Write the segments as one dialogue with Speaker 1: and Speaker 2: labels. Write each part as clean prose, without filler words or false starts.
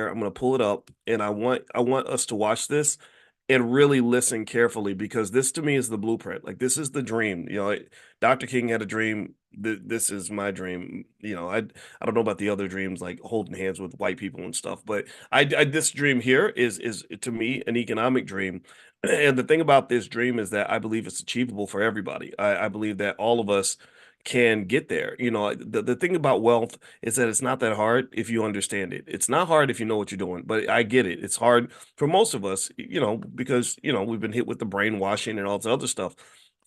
Speaker 1: I'm going to pull it up, and I want us to watch this and really listen carefully, because this to me is the blueprint. Like, this is the dream. Dr. King had a dream. This is my dream. I don't know about the other dreams, like holding hands with white people and stuff, but this dream here is to me an economic dream. And the thing about this dream is that I believe it's achievable for everybody. I believe that all of us can get there. The thing about wealth is that it's not that hard if you understand it. It's not hard if you know what you're doing, but I get it. It's hard for most of us, because, we've been hit with the brainwashing and all this other stuff.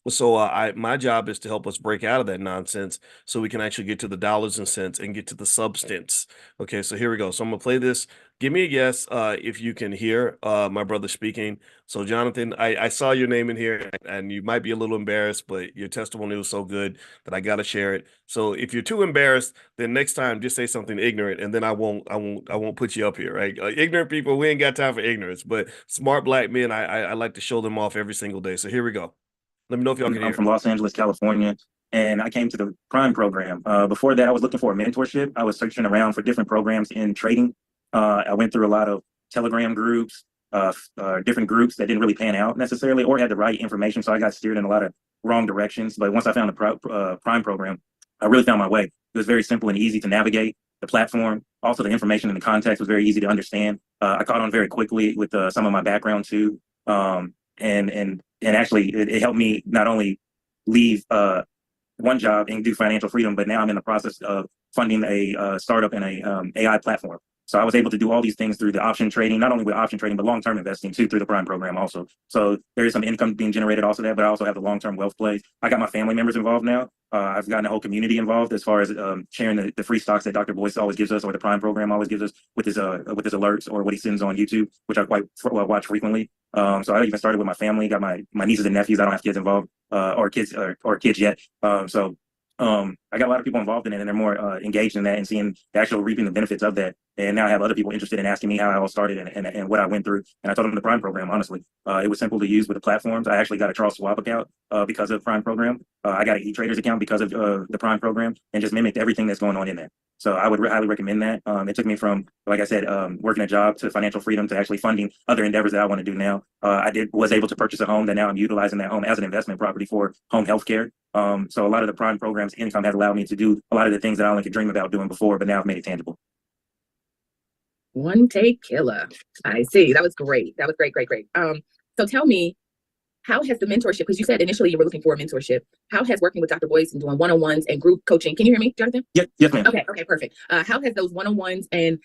Speaker 1: So my job is to help us break out of that nonsense so we can actually get to the dollars and cents and get to the substance. Okay, so here we go. So I'm gonna play this. Give me a guess if you can hear my brother speaking. So Jonathan, I saw your name in here, and you might be a little embarrassed, but your testimony was so good that I gotta share it. So if you're too embarrassed, then next time just say something ignorant, and then I won't put you up here, right? Ignorant people, we ain't got time for ignorance, but smart black men, I like to show them off every single day. So here we go. Let me know if y'all can
Speaker 2: I'm
Speaker 1: hear.
Speaker 2: from Los Angeles, California, and I came to the Prime program. Before that, I was looking for a mentorship. I was searching around for different programs in trading. I went through a lot of Telegram groups, different groups that didn't really pan out necessarily or had the right information. So I got steered in a lot of wrong directions. But once I found the Prime program, I really found my way. It was very simple and easy to navigate. The platform, also the information and the context was very easy to understand. I caught on very quickly with some of my background too. And actually it helped me not only leave one job and do financial freedom, but now I'm in the process of funding a startup and a AI platform. So I was able to do all these things through the option trading, not only with option trading, but long-term investing too through the Prime program also. So there is some income being generated also there, but I also have the long-term wealth plays. I got my family members involved now. I've gotten a whole community involved as far as sharing the free stocks that Dr. Boyce always gives us, or the Prime program always gives us with his alerts or what he sends on YouTube, which I quite watch frequently. So I even started with my family, got my nieces and nephews. I don't have kids involved or kids yet. I got a lot of people involved in it, and they're more engaged in that and seeing the actual reaping the benefits of that. And now I have other people interested in asking me how I all started and what I went through. And I told them the Prime program, honestly. It was simple to use with the platforms. I actually got a Charles Schwab account because of the Prime program. I got an E-Traders account because of the Prime program, and just mimicked everything that's going on in there. So I would highly recommend that. It took me from, like I said, working a job to financial freedom to actually funding other endeavors that I want to do now. Was able to purchase a home that now I'm utilizing that home as an investment property for home health care. So a lot of the Prime program's income has allowed me to do a lot of the things that I only could dream about doing before, but now I've made it tangible.
Speaker 3: One take killer. I see. That was great. That was great, great, great. So tell me, how has the mentorship, because you said initially you were looking for a mentorship, how has working with Dr. Boyce and doing one-on-ones and group coaching, can you hear me, Jonathan?
Speaker 2: Yes, ma'am.
Speaker 3: Okay, perfect. How has those one-on-ones and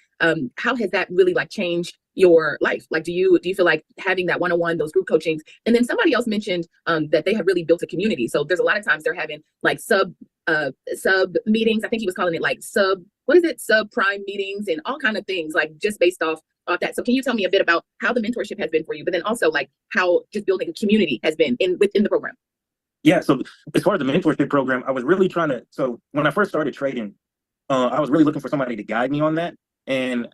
Speaker 3: how has that really like changed your life? Like, do you feel like having that one-on-one, those group coachings, and then somebody else mentioned that they have really built a community. So there's a lot of times they're having like sub meetings. I think he was calling it like subprime meetings and all kind of things, like just based off that. So can you tell me a bit about how the mentorship has been for you, but then also like how just building a community has been within the program?
Speaker 2: Yeah, so as far as the mentorship program, I was really so when I first started trading, I was really looking for somebody to guide me on that. And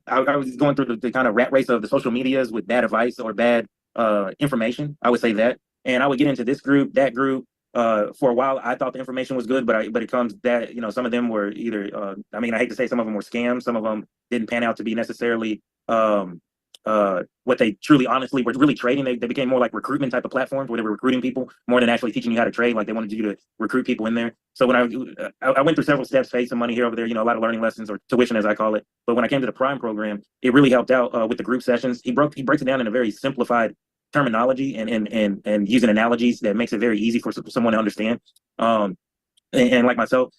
Speaker 2: I was going through the kind of rat race of the social medias with bad advice or bad information. I would say that. And I would get into this group, that group. For a while, I thought the information was good, but it comes that, some of them were either, I hate to say some of them were scams. Some of them didn't pan out to be necessarily what they truly, honestly were really trading. They became more like recruitment type of platforms where they were recruiting people more than actually teaching you how to trade. Like they wanted you to recruit people in there. So when I went through several steps, paid some money here, over there, a lot of learning lessons or tuition as I call it. But when I came to the Prime program, it really helped out with the group sessions. He breaks it down in a very simplified terminology and using analogies that makes it very easy for someone to understand. And like myself,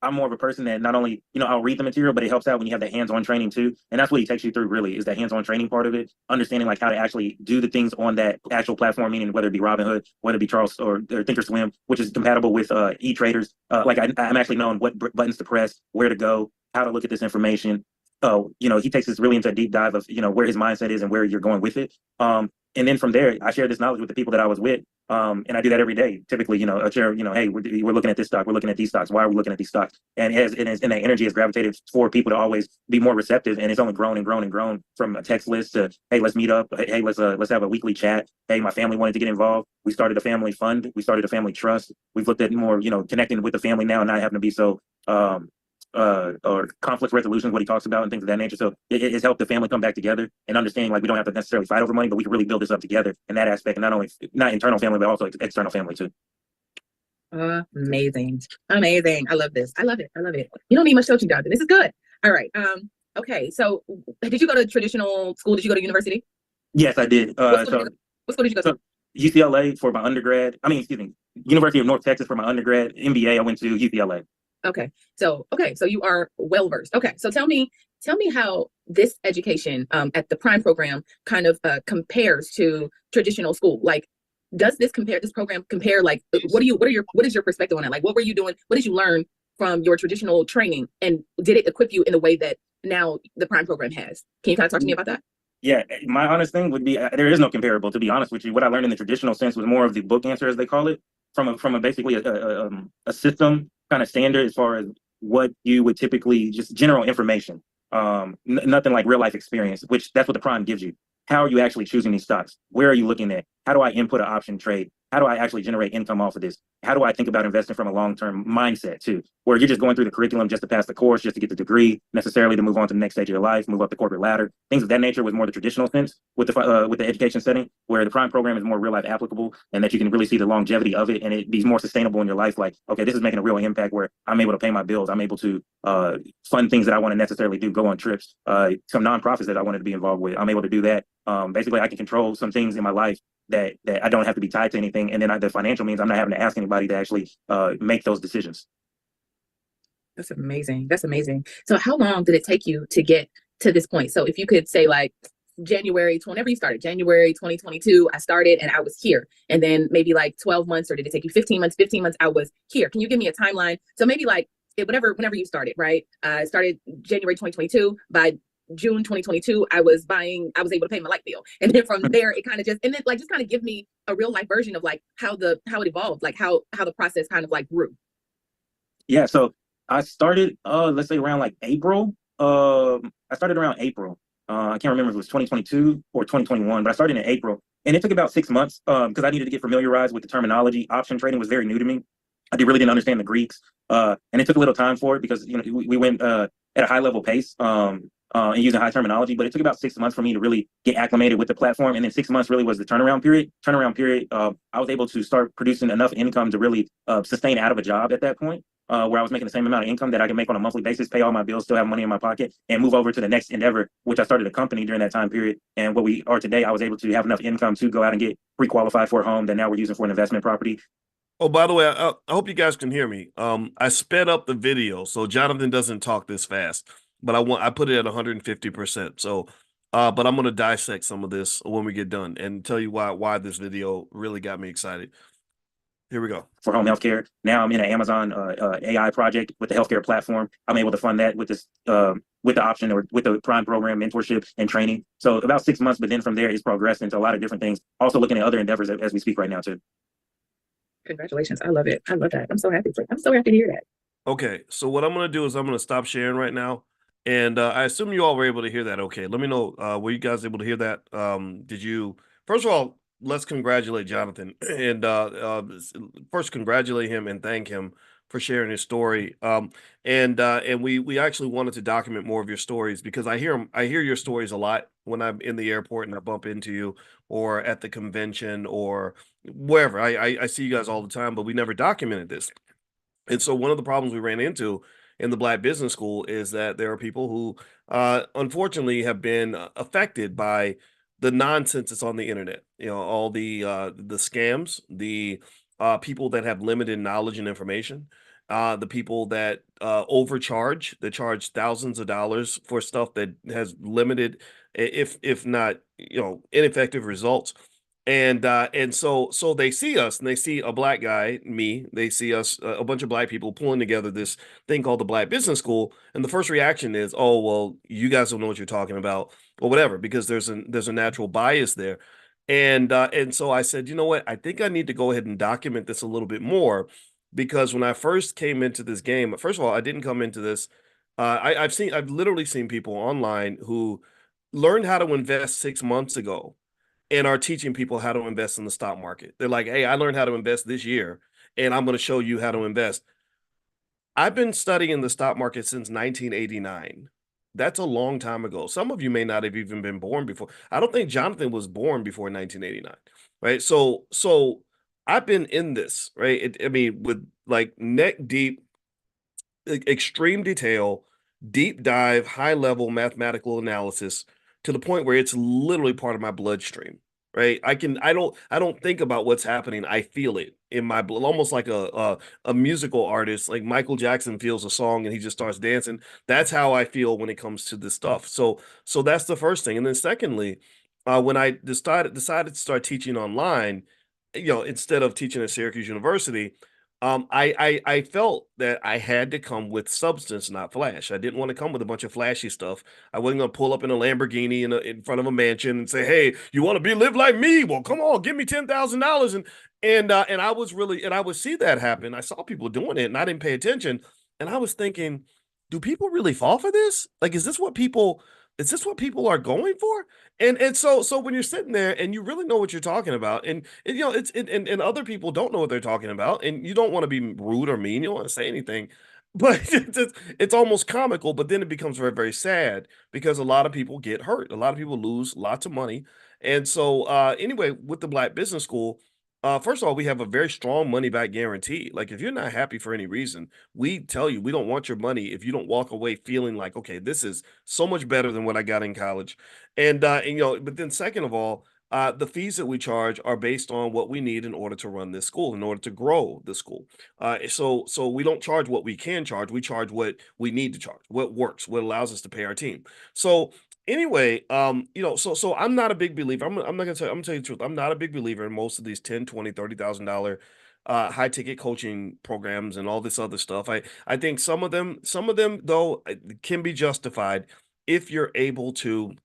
Speaker 2: I'm more of a person that not only, I'll read the material, but it helps out when you have that hands-on training too. And that's what he takes you through really, is that hands-on training part of it, understanding like how to actually do the things on that actual platform, meaning whether it be Robinhood, whether it be Charles or Thinkorswim, which is compatible with E-Traders. I'm actually knowing what buttons to press, where to go, how to look at this information. He takes us really into a deep dive of, where his mindset is and where you're going with it. And then from there, I share this knowledge with the people that I was with. And I do that every day. Typically, I share, hey, we're looking at this stock. We're looking at these stocks. Why are we looking at these stocks? And that energy has gravitated for people to always be more receptive. And it's only grown and grown and grown from a text list to, hey, let's meet up. Hey, let's have a weekly chat. Hey, my family wanted to get involved. We started a family fund. We started a family trust. We've looked at more, connecting with the family now and not having to be so or conflict resolution, what he talks about and things of that nature. So it's helped the family come back together and understanding like we don't have to necessarily fight over money, but we can really build this up together in that aspect, and not only not internal family, but also external family too.
Speaker 3: Amazing. Amazing. I love this. I love it. I love it. You don't need much coaching, Jonathan. This is good. All right. Okay. So did you go to traditional school? Did you go to university?
Speaker 2: Yes, I did.
Speaker 3: What school did you go to?
Speaker 2: UCLA for my undergrad. I mean, excuse me, University of North Texas for my undergrad. MBA, I went to UCLA.
Speaker 3: Okay. So you are well versed. Okay. So tell me how this education at the Prime program kind of compares to traditional school. Like, does this program compare, like, what is your perspective on it? Like, what were you doing? What did you learn from your traditional training? And did it equip you in the way that now the Prime program has? Can you kind of talk to me about that?
Speaker 2: Yeah, my honest thing would be there is no comparable, to be honest with you. What I learned in the traditional sense was more of the book answer, as they call it, from a basically a system kind of standard as far as what you would typically, just general information. Nothing like real life experience, which that's what the Prime gives you. How are you actually choosing these stocks? Where are you looking at? How do I input an option trade? How do I actually generate income off of this? How do I think about investing from a long-term mindset too, where you're just going through the curriculum just to pass the course, just to get the degree, necessarily to move on to the next stage of your life, move up the corporate ladder, things of that nature was more the traditional sense with the education setting, where the Prime program is more real life applicable, and that you can really see the longevity of it, and it be more sustainable in your life. Like, okay, this is making a real impact where I'm able to pay my bills, I'm able to fund things that I want to necessarily do, go on trips, some nonprofits that I wanted to be involved with, I'm able to do that. Basically, I can control some things in my life that I don't have to be tied to anything, and then the financial means I'm not having to ask anybody to actually make those decisions.
Speaker 3: That's amazing. That's amazing. So how long did it take you to get to this point? So if you could say, like, whenever you started, January 2022, I started and I was here. And then maybe like 12 months, or did it take you 15 months? 15 months, I was here. Can you give me a timeline? So maybe like whenever you started, right? I started January 2022. By June 2022, I was able to pay my light bill. And then from there, it kind of just kind of give me a real life version of like how it evolved, like how the process kind of like grew.
Speaker 2: Yeah. So I started, let's say around like April. I started around April. I can't remember if it was 2022 or 2021, but I started in April. And it took about 6 months because I needed to get familiarized with the terminology. Option trading was very new to me. I really didn't understand the Greeks. And it took a little time for it because we went at a high level pace. And using high terminology, but it took about 6 months for me to really get acclimated with the platform. And then 6 months really was the turnaround period. I was able to start producing enough income to really sustain out of a job at that point, where I was making the same amount of income that I can make on a monthly basis, pay all my bills, still have money in my pocket, and move over to the next endeavor, which I started a company during that time period. And what we are today, I was able to have enough income to go out and get pre-qualified for a home that now we're using for an investment property.
Speaker 1: Oh, by the way, I hope you guys can hear me. I sped up the video so Jonathan doesn't talk this fast, but I put it at 150%. So, but I'm gonna dissect some of this when we get done and tell you why this video really got me excited. Here we go.
Speaker 2: For home healthcare. Now I'm in an Amazon AI project with the healthcare platform. I'm able to fund that with this with the option or with the Prime program, mentorship and training. So about 6 months, but then from there it's progressed into a lot of different things. Also looking at other endeavors as we speak right now too.
Speaker 3: Congratulations. I love it. I love that. I'm so happy to hear that.
Speaker 1: Okay, so what I'm gonna do is I'm gonna stop sharing right now, and I assume you all were able to hear that. Okay, let me know. Were you guys able to hear that? Did you? First of all, let's congratulate Jonathan, and first congratulate him and thank him for sharing his story. And we actually wanted to document more of your stories because I hear your stories a lot when I'm in the airport and I bump into you, or at the convention, or wherever. I see you guys all the time, but we never documented this. And so one of the problems we ran into in the Black Business School is that there are people who, unfortunately, have been affected by the nonsense that's on the internet. You know, all the scams, the people that have limited knowledge and information, the people that overcharge, that charge thousands of dollars for stuff that has limited, if not, ineffective results. And so they see us and they see a Black guy, me, they see us, a bunch of Black people pulling together this thing called the Black Business School, and the first reaction is, oh, well, you guys don't know what you're talking about, or whatever, because there's a natural bias there. And so I said, you know what, I think I need to go ahead and document this a little bit more, because when I first came into this game, first of all, I didn't come into this, I've literally seen people online who learned how to invest 6 months ago and are teaching people how to invest in the stock market. They're like, hey, I learned how to invest this year, and I'm going to show you how to invest. I've been studying the stock market since 1989. That's a long time ago. Some of you may not have even been born before. I don't think Jonathan was born before 1989, right? So I've been in this, right? I mean, with like neck deep, extreme detail, deep dive, high level mathematical analysis to the point where it's literally part of my bloodstream. Right. I don't think about what's happening. I feel it in my blood, almost like a musical artist, like Michael Jackson feels a song and he just starts dancing. That's how I feel when it comes to this stuff. So that's the first thing. And then secondly, when I decided to start teaching online, instead of teaching at Syracuse University, I felt that I had to come with substance, not flash. I didn't want to come with a bunch of flashy stuff. I wasn't going to pull up in a Lamborghini in front of a mansion and say, "Hey, you want to live like me? Well, come on, give me $10,000." And I would see that happen. I saw people doing it, and I didn't pay attention. And I was thinking, do people really fall for this? Like, is this what people are going for? And so when you're sitting there and you really know what you're talking about, and and other people don't know what they're talking about, and you don't want to be rude or mean, you don't want to say anything, but it's almost comical. But then it becomes very, very sad because a lot of people get hurt, a lot of people lose lots of money. And so anyway, with the Black Business School, first of all, we have a very strong money back guarantee. Like, if you're not happy for any reason, we tell you we don't want your money if you don't walk away feeling like, okay, this is so much better than what I got in college. But then second of all, the fees that we charge are based on what we need in order to run this school, in order to grow the school. So we don't charge what we can charge. We charge what we need to charge, what works, what allows us to pay our team. So anyway, so I'm not a big believer. I'm not gonna tell I'm gonna tell you the truth. I'm not a big believer in most of these 10, 20, $30,000 high ticket coaching programs and all this other stuff. I think some of them though can be justified if you're able to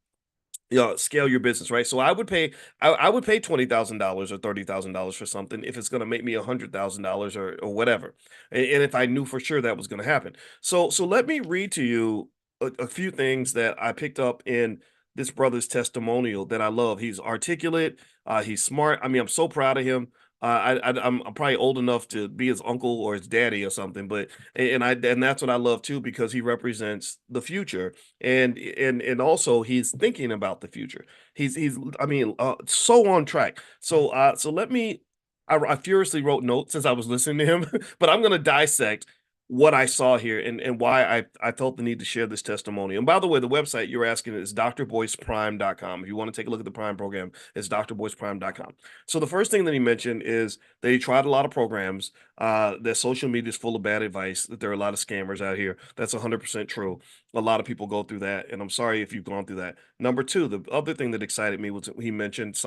Speaker 1: scale your business, right? So I would pay $20,000 or $30,000 for something if it's going to make me $100,000 or whatever, and if I knew for sure that was going to happen. So let me read to you a few things that I picked up in this brother's testimonial that I love. He's articulate, he's smart. I mean, I'm so proud of him. I'm probably old enough to be his uncle or his daddy or something, but and that's what I love too because he represents the future and also he's thinking about the future. He's I mean so on track. So let me I furiously wrote notes as I was listening to him, but I'm going to dissect what I saw here and why I felt the need to share this testimony. And by the way, the website you're asking is drboyceprime.com. If you want to take a look at the Prime program, it's drboyceprime.com. So the first thing that he mentioned is that he tried a lot of programs, that social media is full of bad advice, that there are a lot of scammers out here. That's 100% true. A lot of people go through that, and I'm sorry if you've gone through that. Number two, the other thing that excited me was he mentioned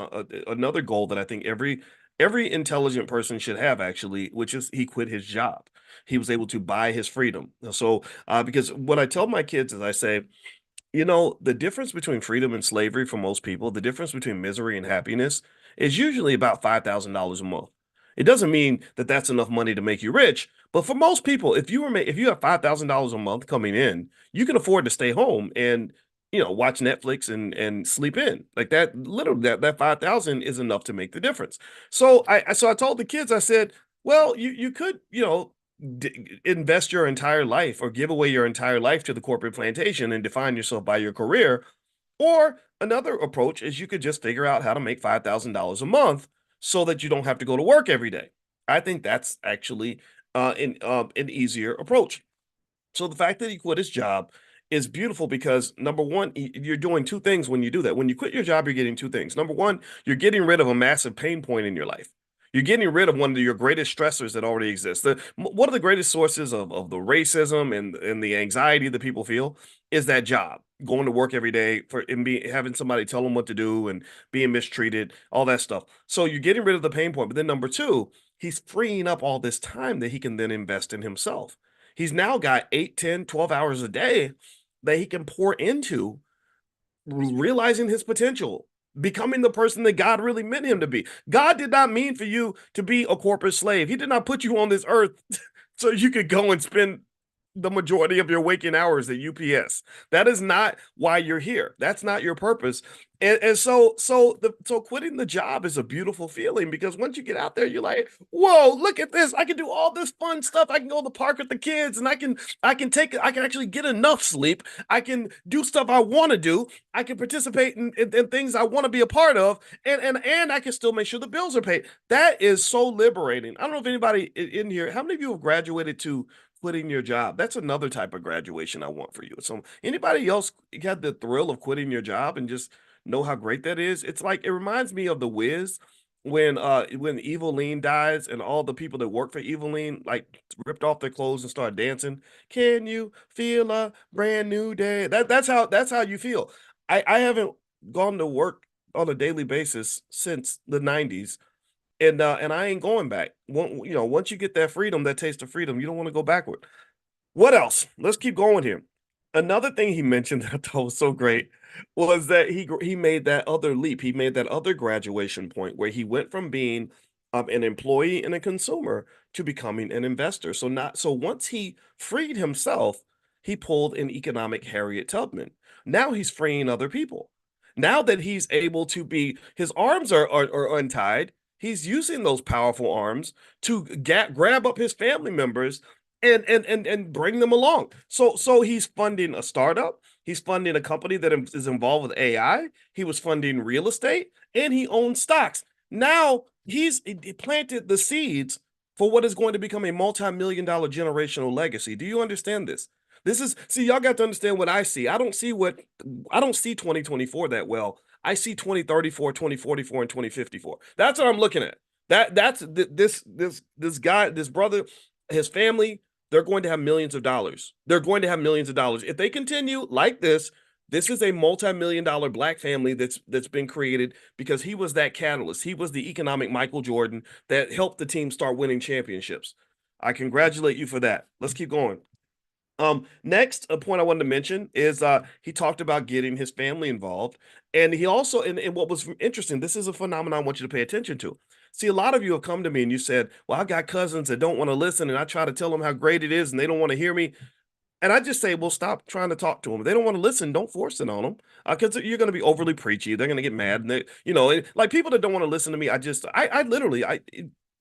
Speaker 1: another goal that I think every intelligent person should have actually, which is he quit his job. He was able to buy his freedom. So, because what I tell my kids is I say, the difference between freedom and slavery for most people, the difference between misery and happiness is usually about $5,000 a month. It doesn't mean that that's enough money to make you rich, but for most people, if you have $5,000 a month coming in, you can afford to stay home and watch Netflix and sleep in. Like that, literally that 5,000 is enough to make the difference. So I told the kids, I said, well, you could, invest your entire life or give away your entire life to the corporate plantation and define yourself by your career. Or another approach is you could just figure out how to make $5,000 a month so that you don't have to go to work every day. I think that's actually an easier approach. So the fact that he quit his job is beautiful because number one, you're doing two things when you do that. When you quit your job, you're getting two things. Number one, you're getting rid of a massive pain point in your life. You're getting rid of one of your greatest stressors that already exists. One of the greatest sources of the racism and the anxiety that people feel is that job, going to work every day having somebody tell them what to do and being mistreated, all that stuff. So you're getting rid of the pain point. But then number two, he's freeing up all this time that he can then invest in himself. He's now got 8, 10, 12 hours a day that he can pour into realizing his potential, becoming the person that God really meant him to be. God did not mean for you to be a corporate slave. He did not put you on this earth so you could go and spend the majority of your waking hours at UPS. That is not why you're here. That's not your purpose. So quitting the job is a beautiful feeling, because once you get out there, you're like, whoa, look at this. I can do all this fun stuff. I can go to the park with the kids, and I can actually get enough sleep. I can do stuff I want to do. I can participate in things I want to be a part of, and I can still make sure the bills are paid. That is so liberating. I don't know if anybody in here, how many of you have graduated to quitting your job? That's another type of graduation I want for you. So anybody else got the thrill of quitting your job and just know how great that is? It's like, it reminds me of The Wiz when Eveline dies and all the people that work for Eveline like ripped off their clothes and started dancing. Can you feel a brand new day? That's how you feel. I haven't gone to work on a daily basis since the 90s, and I ain't going back. Once you get that freedom, that taste of freedom, you don't want to go backward. What else? Let's keep going here. Another thing he mentioned that I thought was so great was that he made that other leap. He made that other graduation point where he went from being an employee and a consumer to becoming an investor. So once he freed himself, he pulled an economic Harriet Tubman. Now he's freeing other people. Now that he's able to be, his arms are untied. He's using those powerful arms to grab up his family members and bring them along. So he's funding a startup. He's funding a company that is involved with AI. He was funding real estate, and he owns stocks. Now he planted the seeds for what is going to become a multi-million-dollar generational legacy. Do you understand this? See, y'all got to understand what I see. I don't see 2024 that well. I see 2034, 2044, and 2054. That's what I'm looking at. This guy, this brother, his family, they're going to have millions of dollars. They're going to have millions of dollars. If they continue like this is a multi-million-dollar Black family that's been created because he was that catalyst. He was the economic Michael Jordan that helped the team start winning championships. I congratulate you for that. Let's keep going. Next, a point I wanted to mention is he talked about getting his family involved. And he also, and what was interesting, this is a phenomenon I want you to pay attention to. See, a lot of you have come to me and you said, well, I got cousins that don't want to listen, and I try to tell them how great it is and they don't want to hear me. And I just say, well, stop trying to talk to them. If they don't want to listen, don't force it on them, because you're going to be overly preachy. They're going to get mad. And like people that don't want to listen to me, I literally,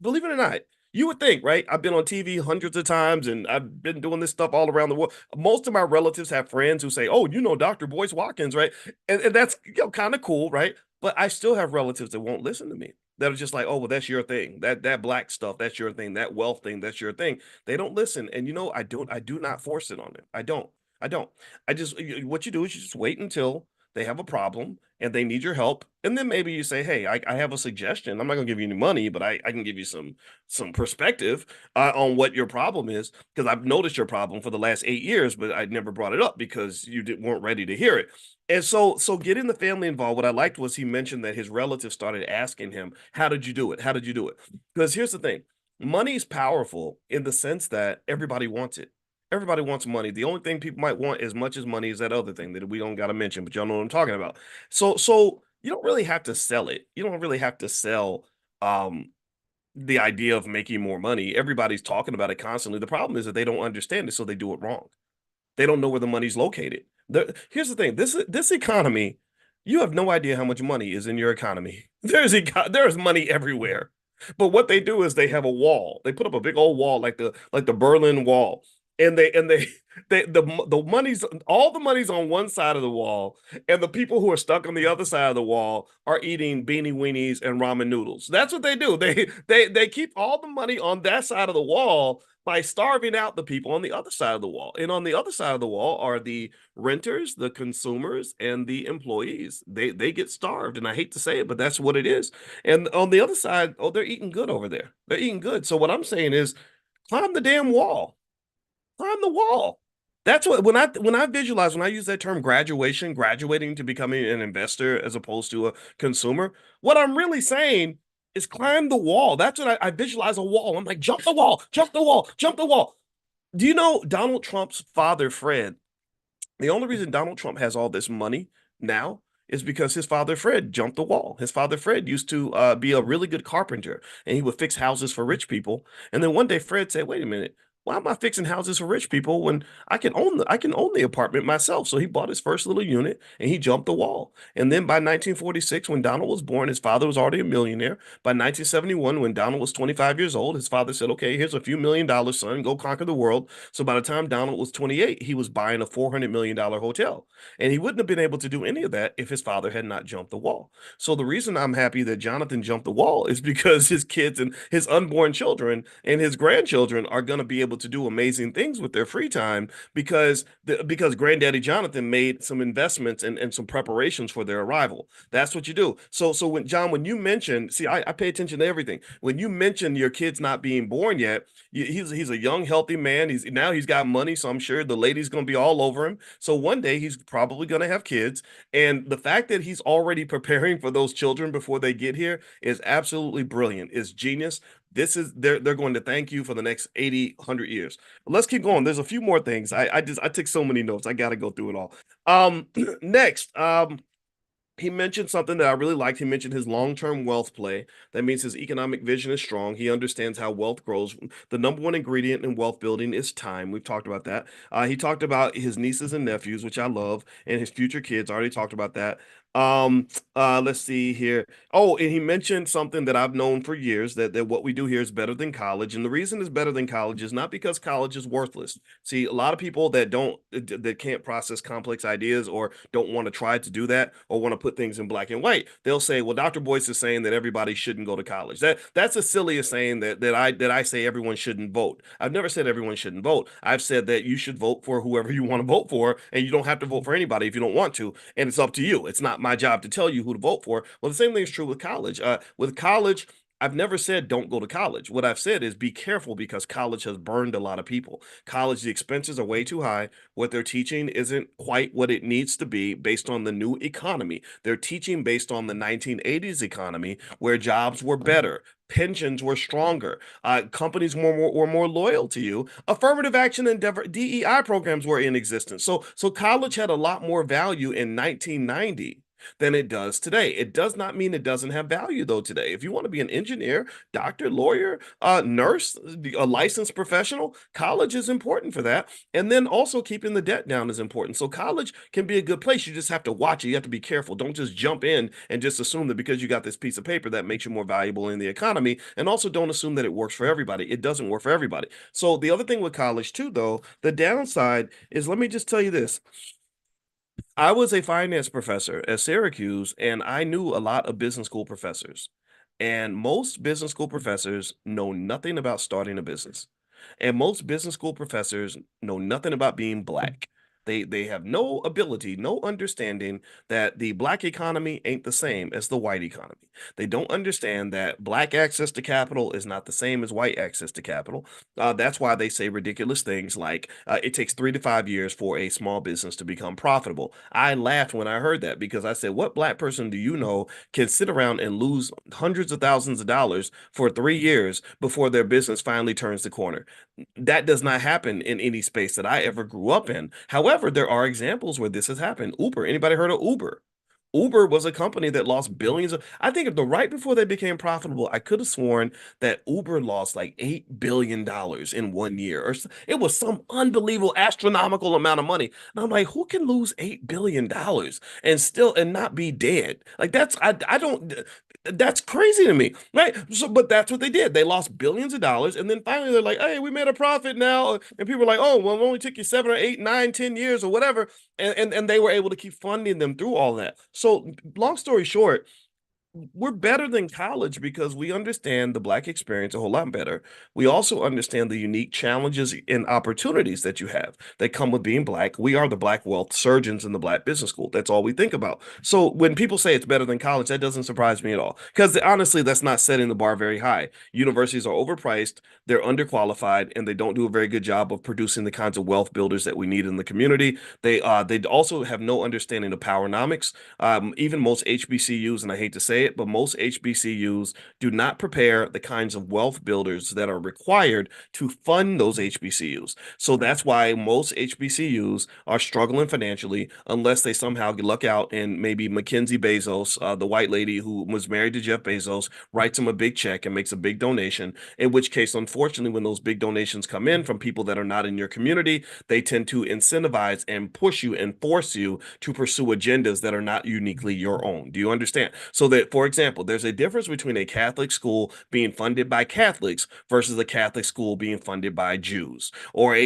Speaker 1: believe it or not, you would think, right? I've been on TV hundreds of times and I've been doing this stuff all around the world. Most of my relatives have friends who say, oh, Dr. Boyce Watkins, right? And that's kind of cool, right? But I still have relatives that won't listen to me. That are just like, oh, well, that's your thing. That Black stuff, that's your thing. That wealth thing, that's your thing. They don't listen. And I do not force it on them. I don't. What you do is you just wait until they have a problem and they need your help. And then maybe you say, hey, I have a suggestion. I'm not going to give you any money, but I can give you some perspective on what your problem is, because I've noticed your problem for the last 8 years, but I never brought it up because you weren't ready to hear it. And so getting the family involved, what I liked was he mentioned that his relatives started asking him, how did you do it? How did you do it? Because here's the thing. Money is powerful in the sense that everybody wants it. Everybody wants money. The only thing people might want as much as money is that other thing that we don't got to mention, but y'all know what I'm talking about. So you don't really have to sell it. You don't really have to sell the idea of making more money. Everybody's talking about it constantly. The problem is that they don't understand it, so they do it wrong. They don't know where the money's located. Here's the thing. This economy, you have no idea how much money is in your economy. There's money everywhere. But what they do is they have a wall. They put up a big old wall like the Berlin Wall. And the money's all the money's on one side of the wall, and the people who are stuck on the other side of the wall are eating beanie weenies and ramen noodles. That's what they do. They keep all the money on that side of the wall by starving out the people on the other side of the wall. And on the other side of the wall are the renters, the consumers, and the employees. They get starved, and I hate to say it, but that's what it is. And on the other side, oh, they're eating good over there. They're eating good. So what I'm saying is, climb the damn wall. Climb the wall. That's what when I visualize, when I use that term graduating to becoming an investor as opposed to a consumer, what I'm really saying is climb the wall. That's what I visualize, a wall. I'm like, jump the wall, jump the wall, jump the wall. Do you know Donald Trump's father, Fred? The only reason Donald Trump has all this money now is because his father, Fred, jumped the wall. His father, Fred, used to be a really good carpenter, and he would fix houses for rich people. And then one day Fred said, wait a minute, why am I fixing houses for rich people when I can own the apartment myself? So he bought his first little unit and he jumped the wall. And then by 1946, when Donald was born, his father was already a millionaire. By 1971, when Donald was 25 years old, his father said, okay, here's a few $1 million, son, go conquer the world. So by the time Donald was 28, he was buying a $400 million hotel. And he wouldn't have been able to do any of that if his father had not jumped the wall. So the reason I'm happy that Jonathan jumped the wall is because his kids and his unborn children and his grandchildren are going to be able to do amazing things with their free time because granddaddy Jonathan made some investments and some preparations for their arrival. That's what you do. So when John, when you mentioned, see, I pay attention to everything. When you mention your kids not being born yet, he's a young, healthy man. He's got money, so I'm sure the lady's going to be all over him. So one day he's probably going to have kids, and the fact that he's already preparing for those children before they get here is absolutely brilliant. It's genius. They're going to thank you for the next 80, 100 years. Let's keep going. There's a few more things. I took so many notes. I got to go through it all. Next, he mentioned something that I really liked. He mentioned his long-term wealth play. That means his economic vision is strong. He understands how wealth grows. The number one ingredient in wealth building is time. We've talked about that. He talked about his nieces and nephews, which I love, and his future kids. I already talked about that. Let's see here. Oh, and he mentioned something that I've known for years that what we do here is better than college. And the reason it's better than college is not because college is worthless. See, a lot of people that can't process complex ideas or don't want to try to do that or want to put things in black and white, they'll say, well, Dr. Boyce is saying that everybody shouldn't go to college. That's the silliest saying that I say everyone shouldn't vote. I've never said everyone shouldn't vote. I've said that you should vote for whoever you want to vote for, and you don't have to vote for anybody if you don't want to, and it's up to you. It's not my job to tell you who to vote for. Well, the same thing is true with college. With college, I've never said don't go to college. What I've said is be careful because college has burned a lot of people. College, the expenses are way too high. What they're teaching isn't quite what it needs to be based on the new economy. They're teaching based on the 1980s economy where jobs were better. Pensions were stronger. Companies were more loyal to you. Affirmative action and DEI programs were in existence. So college had a lot more value in 1990 than it does today. It does not mean it doesn't have value though today. If you want to be an engineer, doctor, lawyer, nurse, a licensed professional, college is important for that. And then also keeping the debt down is important. So college can be a good place. You just have to watch it. You have to be careful. Don't just jump in and just assume that because you got this piece of paper that makes you more valuable in the economy. And also don't assume that it works for everybody. It doesn't work for everybody. So the other thing with college too, though, the downside is, let me just tell you this. I was a finance professor at Syracuse, and I knew a lot of business school professors. And most business school professors know nothing about starting a business. And most business school professors know nothing about being black. They have no ability, no understanding that the black economy ain't the same as the white economy. They don't understand that black access to capital is not the same as white access to capital. That's why they say ridiculous things like it takes 3 to 5 years for a small business to become profitable. I laughed when I heard that because I said, what black person do you know can sit around and lose hundreds of thousands of dollars for 3 years before their business finally turns the corner? That does not happen in any space that I ever grew up in. However, there are examples where this has happened. Uber, anybody heard of Uber? Uber was a company that lost billions of, I think right before they became profitable, I could have sworn that Uber lost like $8 billion in 1 year, it was some unbelievable astronomical amount of money. And I'm like, who can lose $8 billion and not be dead? Like I don't, that's crazy to me, right? So, but that's what they did. They lost billions of dollars, and then finally they're like, "Hey, we made a profit now." And people are like, "Oh, well, it only took you 7 or 8, 9, 10 years or whatever," and they were able to keep funding them through all that. So, long story short, we're better than college because we understand the black experience a whole lot better. We also understand the unique challenges and opportunities that you have that come with being black. We are the black wealth surgeons in the black business school. That's all we think about. So when people say it's better than college, that doesn't surprise me at all. Because honestly, that's not setting the bar very high. Universities are overpriced, they're underqualified, and they don't do a very good job of producing the kinds of wealth builders that we need in the community. They also have no understanding of powernomics. Even most HBCUs, and I hate to say it, but most HBCUs do not prepare the kinds of wealth builders that are required to fund those HBCUs. So that's why most HBCUs are struggling financially unless they somehow luck out and maybe Mackenzie Bezos, the white lady who was married to Jeff Bezos, writes him a big check and makes a big donation. In which case, unfortunately, when those big donations come in from people that are not in your community, they tend to incentivize and push you and force you to pursue agendas that are not uniquely your own. Do you understand? So that, for example, there's a difference between a Catholic school being funded by Catholics versus a Catholic school being funded by Jews or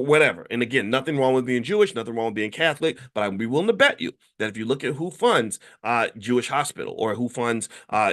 Speaker 1: whatever. And again, nothing wrong with being Jewish, nothing wrong with being Catholic, but I'd be willing to bet you that if you look at who funds Jewish Hospital or who funds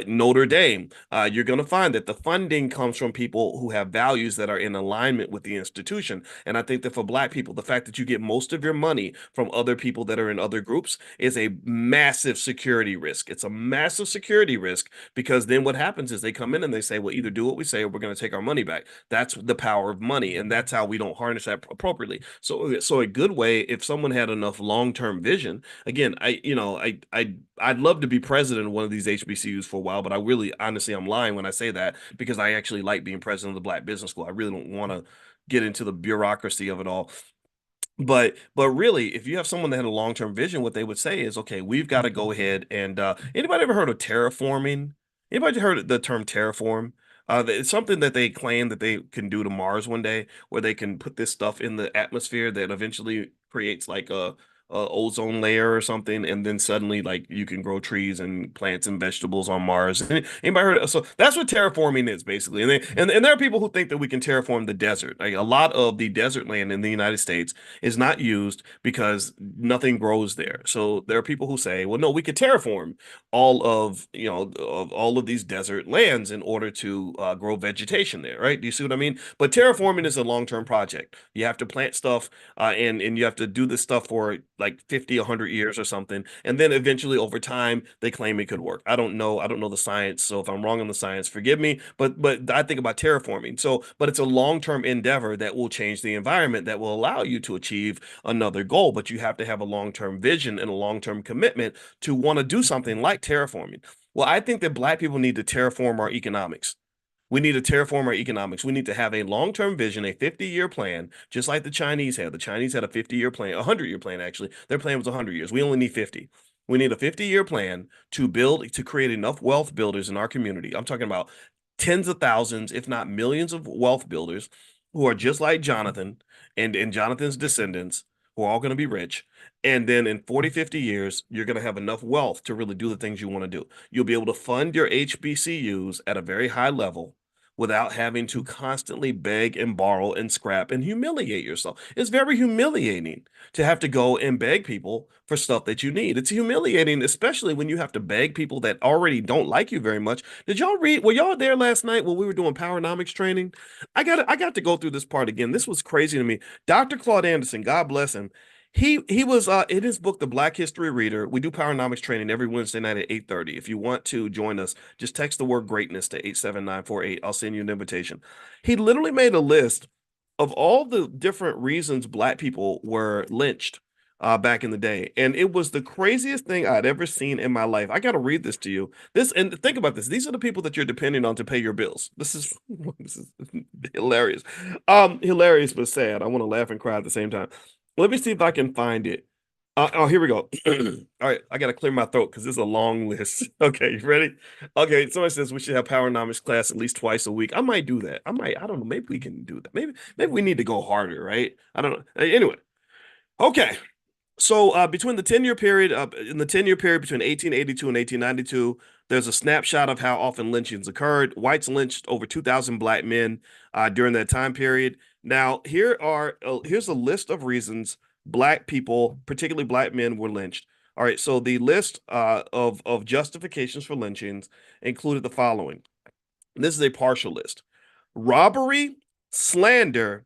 Speaker 1: Notre Dame, you're going to find that the funding comes from people who have values that are in alignment with the institution. And I think that for Black people, the fact that you get most of your money from other people that are in other groups is a massive security risk. It's a massive security risk because then what happens is they come in and they say, well, either do what we say or we're going to take our money back. That's the power of money. And that's how we don't harness that appropriately. So a good way, if someone had enough long-term vision, again, I'd love to be president of one of these HBCUs for a while, but I really, honestly, I'm lying when I say that because I actually like being president of the Black Business School. I really don't want to get into the bureaucracy of it all. But really, if you have someone that had a long-term vision, what they would say is, okay, we've got to go ahead and anybody ever heard of terraforming? Anybody heard of the term terraform? It's something that they claim that they can do to Mars one day, where they can put this stuff in the atmosphere that eventually creates like a ozone layer or something, and then suddenly like you can grow trees and plants and vegetables on Mars. Anybody heard of, so that's what terraforming is basically. And there are people who think that we can terraform the desert. Like a lot of the desert land in the United States is not used because nothing grows there. So there are people who say, well, no, we could terraform all of these desert lands in order to grow vegetation there, right? Do you see what I mean? But terraforming is a long-term project. You have to plant stuff and you have to do this stuff for like 50, 100 years or something. And then eventually over time, they claim it could work. I don't know. I don't know the science. So if I'm wrong on the science, forgive me. But I think about terraforming. So, but it's a long-term endeavor that will change the environment that will allow you to achieve another goal. But you have to have a long-term vision and a long-term commitment to want to do something like terraforming. Well, I think that Black people need to terraform our economics. We need to terraform our economics. We need to have a long-term vision, a 50-year plan, just like the Chinese had. The Chinese had a 50-year plan, a 100-year plan, actually. Their plan was 100 years. We only need 50. We need a 50-year plan to create enough wealth builders in our community. I'm talking about tens of thousands, if not millions of wealth builders who are just like Jonathan and Jonathan's descendants who are all going to be rich. And then in 40, 50 years, you're going to have enough wealth to really do the things you want to do. You'll be able to fund your HBCUs at a very high level without having to constantly beg and borrow and scrap and humiliate yourself. It's very humiliating to have to go and beg people for stuff that you need. It's humiliating, especially when you have to beg people that already don't like you very much. Did y'all read? Were y'all there last night when we were doing Powernomics training? I got to go through this part again. This was crazy to me. Dr. Claude Anderson, God bless him. He was in his book, The Black History Reader. We do Powernomics training every Wednesday night at 8:30. If you want to join us, just text the word greatness to 87948. I'll send you an invitation. He literally made a list of all the different reasons Black people were lynched back in the day. And it was the craziest thing I'd ever seen in my life. I got to read this to you. And think about this. These are the people that you're depending on to pay your bills. This is hilarious. Hilarious but sad. I want to laugh and cry at the same time. Let me see if I can find it. Oh, here we go. All right, I got to clear my throat because this is a long list. Okay, you ready? Okay, somebody says we should have Powernomics class at least twice a week. I might do that. I don't know. Maybe we can do that. Maybe we need to go harder, right? I don't know. Anyway, okay. So between the 10-year period, in the 10-year period between 1882 and 1892, there's a snapshot of how often lynchings occurred. Whites lynched over 2,000 Black men during that time period. Now, here's a list of reasons Black people, particularly Black men, were lynched. All right, so the list of justifications for lynchings included the following. This is a partial list: robbery, slander,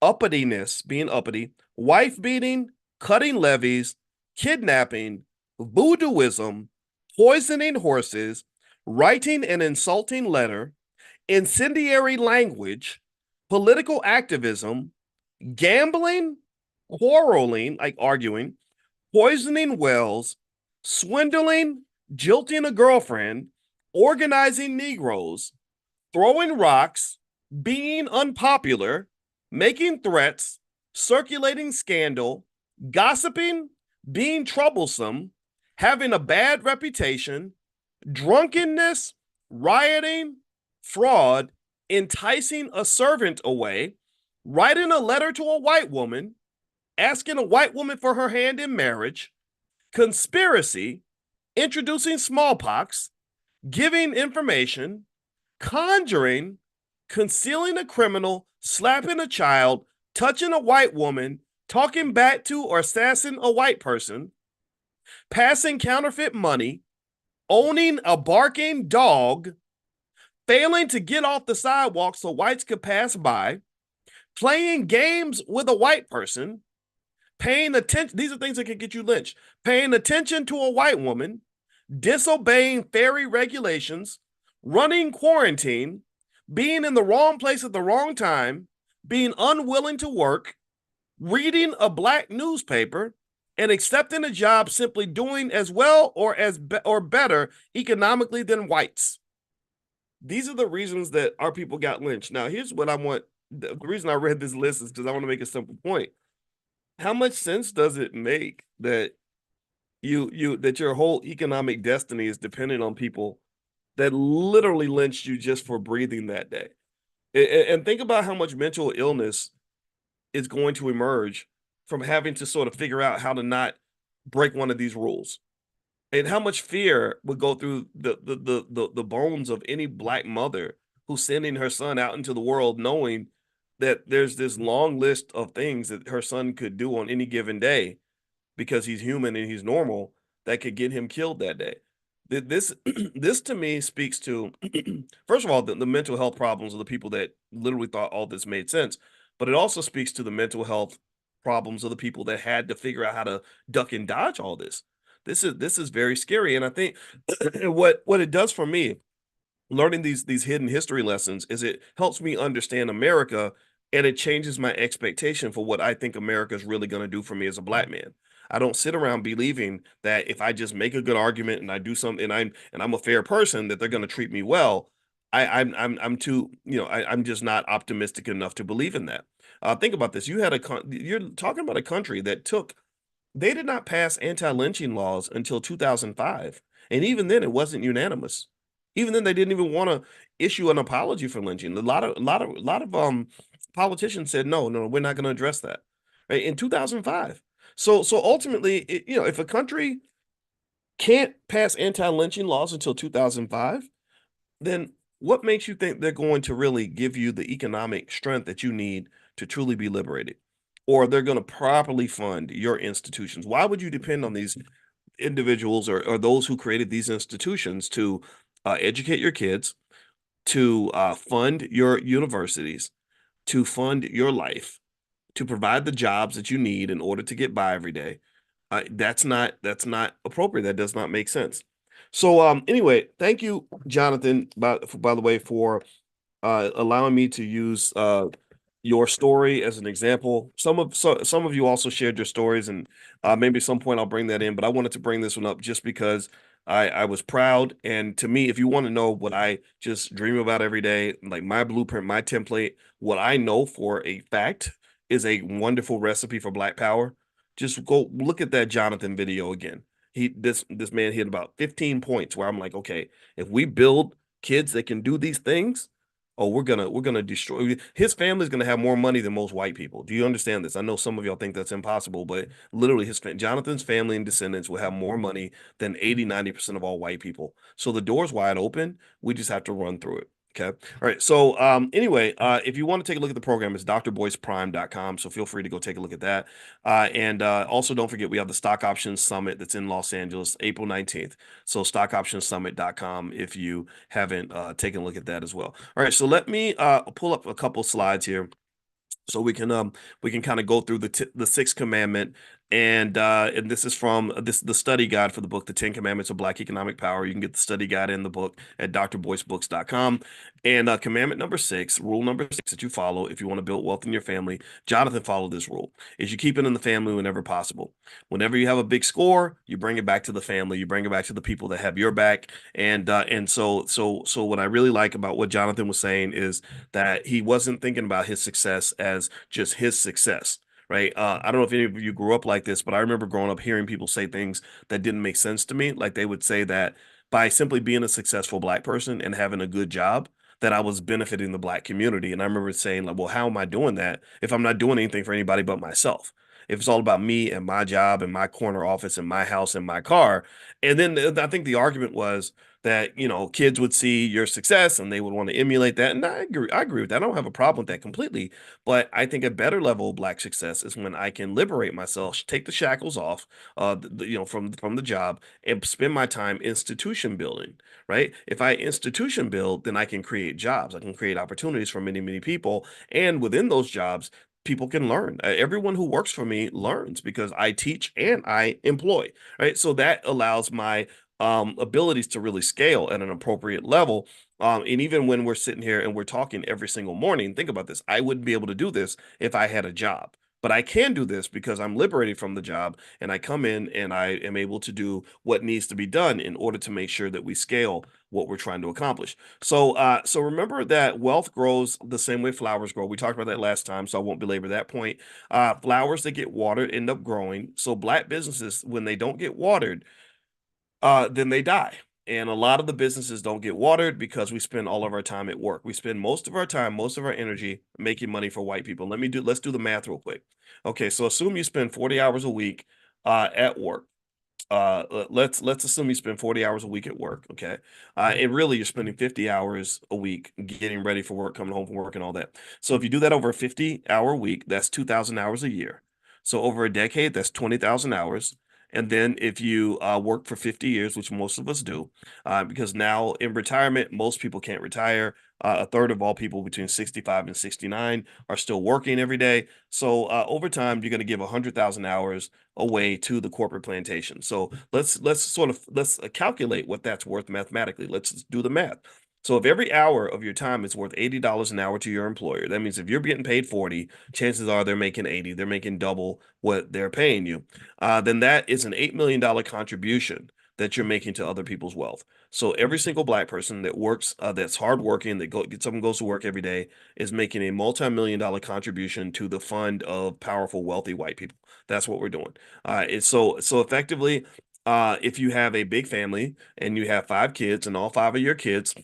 Speaker 1: uppityness, being uppity, wife beating, cutting levies, kidnapping, voodooism, poisoning horses, writing an insulting letter, incendiary language, political activism, gambling, quarreling, like arguing, poisoning wells, swindling, jilting a girlfriend, organizing Negroes, throwing rocks, being unpopular, making threats, circulating scandal, gossiping, being troublesome, having a bad reputation, drunkenness, rioting, fraud, enticing a servant away, writing a letter to a white woman, asking a white woman for her hand in marriage, conspiracy, introducing smallpox, giving information, conjuring, concealing a criminal, slapping a child, touching a white woman, talking back to or sassing a white person, passing counterfeit money, owning a barking dog, failing to get off the sidewalk so whites could pass by, playing games with a white person, paying attention. These are things that can get you lynched. Paying attention to a white woman, disobeying ferry regulations, running quarantine, being in the wrong place at the wrong time, being unwilling to work, reading a black newspaper, and accepting a job simply doing as well or better economically than whites. These are the reasons that our people got lynched. Now, here's what I want. The reason I read this list is because I want to make a simple point. How much sense does it make that that your whole economic destiny is dependent on people that literally lynched you just for breathing that day? And think about how much mental illness is going to emerge from having to sort of figure out how to not break one of these rules, and how much fear would go through the bones of any black mother who's sending her son out into the world knowing that there's this long list of things that her son could do on any given day because he's human and he's normal that could get him killed that day. This this to me speaks to first of all the mental health problems of the people that literally thought all this made sense, but it also speaks to the mental health problems of the people that had to figure out how to duck and dodge all this. This is very scary, and I think what it does for me, learning these hidden history lessons, is it helps me understand America, and it changes my expectation for what I think America is really going to do for me as a black man. I don't sit around believing that if I just make a good argument and I do something and I'm a fair person that they're going to treat me well. I'm too, I'm just not optimistic enough to believe in that. Think about this. You're talking about a country that they did not pass anti-lynching laws until 2005, and even then it wasn't unanimous. Even then they didn't even want to issue an apology for lynching. A lot of politicians said no, we're not going to address that. Right, in 2005. So ultimately, if a country can't pass anti-lynching laws until 2005, then what makes you think they're going to really give you the economic strength that you need to truly be liberated? Or they're going to properly fund your institutions? Why would you depend on these individuals or those who created these institutions to educate your kids, to fund your universities, to fund your life, to provide the jobs that you need in order to get by every day? That's not appropriate. That does not make sense. So anyway, thank you, Jonathan, by the way, for allowing me to use your story as an example. Some of you also shared your stories, and maybe at some point I'll bring that in. But I wanted to bring this one up just because I was proud. And to me, if you want to know what I just dream about every day, like my blueprint, my template, what I know for a fact is a wonderful recipe for Black Power. Just go look at that Jonathan video again. This man hit about 15 points where I'm like, okay, if we build kids that can do these things, oh, we're gonna destroy his family's gonna have more money than most white people. Do you understand this? I know some of y'all think that's impossible, but literally Jonathan's family and descendants will have more money than 80-90% of all white people. So the door's wide open. We just have to run through it. Okay. All right. So anyway, if you want to take a look at the program, it's drboyceprime.com. So feel free to go take a look at that. And also don't forget, we have the Stock Options Summit that's in Los Angeles, April 19th. So stockoptionssummit.com if you haven't taken a look at that as well. All right. So let me pull up a couple slides here so we can kind of go through the sixth commandment And this is from the study guide for the book, The 10 Commandments of Black Economic Power. You can get the study guide in the book at drboycebooks.com. And commandment number 6, rule number 6 that you follow if you want to build wealth in your family, Jonathan followed this rule, is you keep it in the family whenever possible. Whenever you have a big score, you bring it back to the family, you bring it back to the people that have your back. And so what I really like about what Jonathan was saying is that he wasn't thinking about his success as just his success. Right. I don't know if any of you grew up like this, but I remember growing up hearing people say things that didn't make sense to me. Like they would say that by simply being a successful Black person and having a good job, that I was benefiting the Black community. And I remember saying, like, well, how am I doing that if I'm not doing anything for anybody but myself? If it's all about me and my job and my corner office and my house and my car. And then I think the argument was that, kids would see your success and they would want to emulate that. And I agree with that. I don't have a problem with that completely. But I think a better level of Black success is when I can liberate myself, take the shackles off, from the job, and spend my time institution building. Right? If I institution build, then I can create jobs. I can create opportunities for many, many people, and within those jobs, people can learn. Everyone who works for me learns because I teach and I employ. Right? So that allows my abilities to really scale at an appropriate level. And even when we're sitting here and we're talking every single morning, think about this. I wouldn't be able to do this if I had a job. But I can do this because I'm liberated from the job and I come in and I am able to do what needs to be done in order to make sure that we scale what we're trying to accomplish. So remember that wealth grows the same way flowers grow. We talked about that last time, so I won't belabor that point. Flowers that get watered end up growing. So Black businesses, when they don't get watered, then they die. And a lot of the businesses don't get watered because we spend all of our time at work. We spend most of our time, most of our energy making money for white people. Let's do the math real quick. Okay, so assume you spend 40 hours a week at work. Let's assume you spend 40 hours a week at work. Okay. And really you're spending 50 hours a week getting ready for work, coming home from work and all that. So if you do that over a 50-hour week, that's 2,000 hours a year. So over a decade, that's 20,000 hours. And then if you work for 50 years, which most of us do, because now in retirement, most people can't retire. A third of all people between 65 and 69 are still working every day. So over time, you're going to give 100,000 hours away to the corporate plantation. So let's calculate what that's worth mathematically. Let's do the math. So if every hour of your time is worth $80 an hour to your employer, that means if you're getting paid 40, chances are they're making 80. They're making double what they're paying you. Then that is an $8 million contribution that you're making to other people's wealth. So every single Black person that works, that's hardworking, that gets up and goes to work every day, is making a multi-million-dollar contribution to the fund of powerful, wealthy white people. That's what we're doing. It's so effectively, if you have a big family and you have 5 kids, and all 5 of your kids